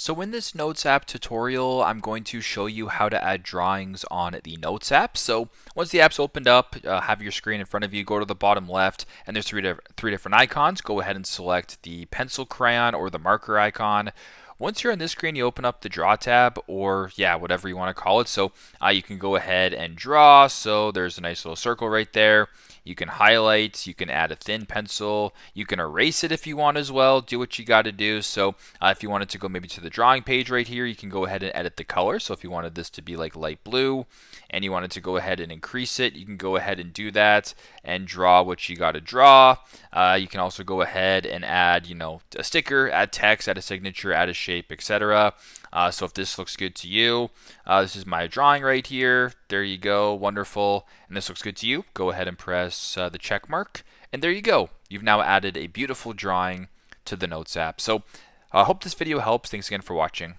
So in this Notes app tutorial, I'm going to show you how to add drawings on the Notes app. So once the app's opened up, have your screen in front of you, go to the bottom left, and there's three different icons. Go ahead and select the pencil crayon or the marker icon. Once you're on this screen, you open up the Draw tab, or yeah, whatever you want to call it. So you can go ahead and draw. So there's a nice little circle right there. You can highlight, you can add a thin pencil, you can erase it if you want as well, do what you got to do. So if you wanted to go maybe to the drawing page right here, you can go ahead and edit the color. So if you wanted this to be like light blue and you wanted to go ahead and increase it, you can go ahead and do that and draw what you got to draw. You can also go ahead and add, a sticker, add text, add a signature, add a shape, etc. So if this looks good to you, this is my drawing right here. There you go, wonderful. And this looks good to you, go ahead and press the check mark. And there you go. You've now added a beautiful drawing to the Notes app. So I hope this video helps. Thanks again for watching.